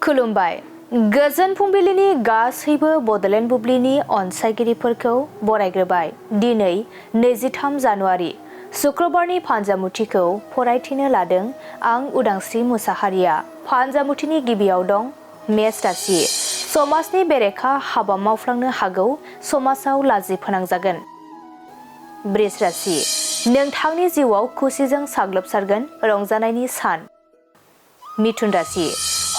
खुलुमबाय गोजोन फुंबिलिनि गासैबो बडलेण्ड बुब्लिनि अनसायगिरिफोरखौ बरायग्रोबाय। दिनै 23 जानुवारि शुक्रबारनि फान्जामुथिखौ फरायथिनो लादों आं उदांस्रि मुसाहारिया। फान्जामुथिनि गिबियाव दं मेष राशि। समाजनि बेरेखा हाबा मावफ्लांनो हागौ, समाजाव लाजि फोनांजागोन। बृष राशि। नोंथांनि जिउआव खुसिजों साग्लोबसारगोन रंजानायनि सान। मिथुन राशि।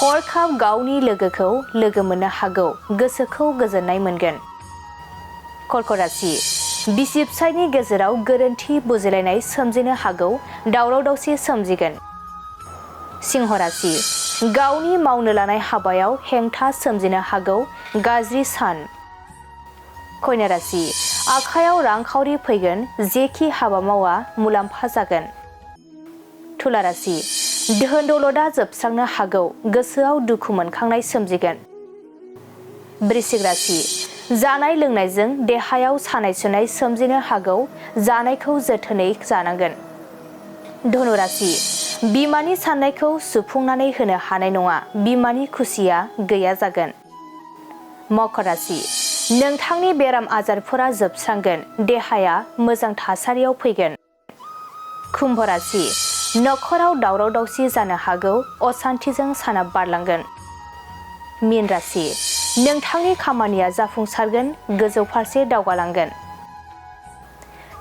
हरखाब गावनि लोगोखौ लोगो मोननो हागौ, गोसोखौ गोजोननाय मोनगोन। कर्क राशि। बिसि फिसायनि गेजेराव गोरोन्थि बुजिलायनाय सोमजिनो हागौ, दावराव दावसि सोमजिगोन। सिंह राशि। गावनि मावनो लानाय हाबायाव हेंथा सोमजिनो हागौ, गाज्रि सान। कन्या राशि। आखायाव रांखावरि फैगोन, जेखि हाबा मावा मुलाम्फा जागोन। तुला राशि। धोन दौलतआ जोबस्रांनो हागौ, गोसोआव दुखु मोनखांनाय सोमजिगोन। वृश्चिक राशि। जानाय लोंनायजों देहायाव सानाय सुनाय सोमजिनो हागौ, जानायखौ जोथोनै जानांगोन। धनु राशि। बिमानि साननायखौ सुफुंनानै होनो हानाय नङा, बिमानि खुसिया गैया जागोन। मकर राशि। नोंथांनि बेराम आजारफोरा जोबस्रांगोन, देहाया मोजां थासारियाव फैगोन। कुम्भ राशि। नखराव दावराव दावसि जानो हागौ, असान्थिजों साना बारलांगोन। मीन राशि। नोंथांनि खामानिया जाफुंसारगोन, गोजौ फारसे दावगालांगोन।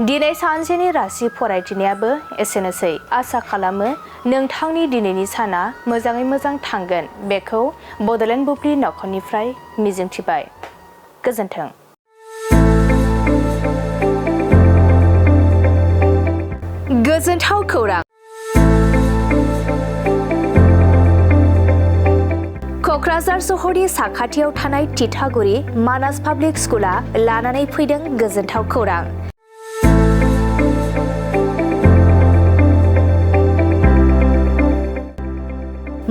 दिनै सानसेनि राशि फरायथिनायाबो एसेनोसै। आसा खालामो नोंथांनि दिनैनि साना मोजाङै मोजां थांगोन, बेखौ बडलेण्ड बुब्लि नखरनिफ्राय मिजिंथिबाय। गोजोन्थों। गोजोनथाव खौरां। क'क्राझार सहरनि साखाथियाव थानाय तितागुरि मानास पाब्लिक स्कुला लानानै फैदों गोजोनथाव खौरां।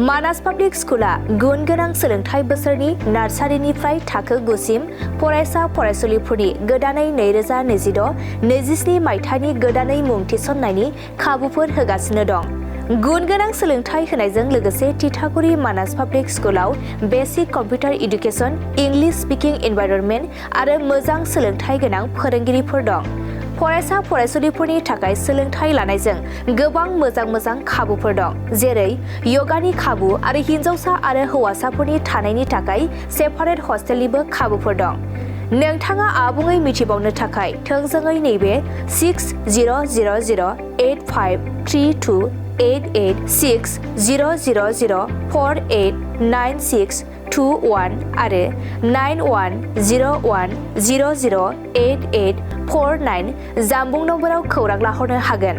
मानास पाब्लिक स्कुला गुन गोनां सोलोंथाइ बोसोरनि नार्सारिनिफ्राय थाखो 9 सिम फरायसा फरायसुलिफोरनि गोदानै 2026-27 मायथाइनि गोदानै मुं थिसननायनि खाबुफोर होगासिनो दं। गुन गोनां सोलोंथाइ होनायजों लोगोसे तितागुरि मानास पाब्लिक स्कुलाव basic computer education, English speaking environment आरो मोजां सोलोंथाइ गोनां फोरोंगिरिफोर दं। फरायसा फरायसुलिफोरनि थाखाय सोलोंथाइ लानायजों गोबां मोजां खाबुफोर दं, जेरै यगानि खाबु आरो हिन्जावसा आरो हौवासाफोरनि थानायनि थाखाय सेपारेट हस्टेलनिबो खाबुफोर दं। नोंथाङा आबुङै मिथिबावनो थाखाय थोंजोङै नैबे 60008532886000489621 आरो 9101008849 जानबुं नम्बराव खौरां लाहरनो हागोन।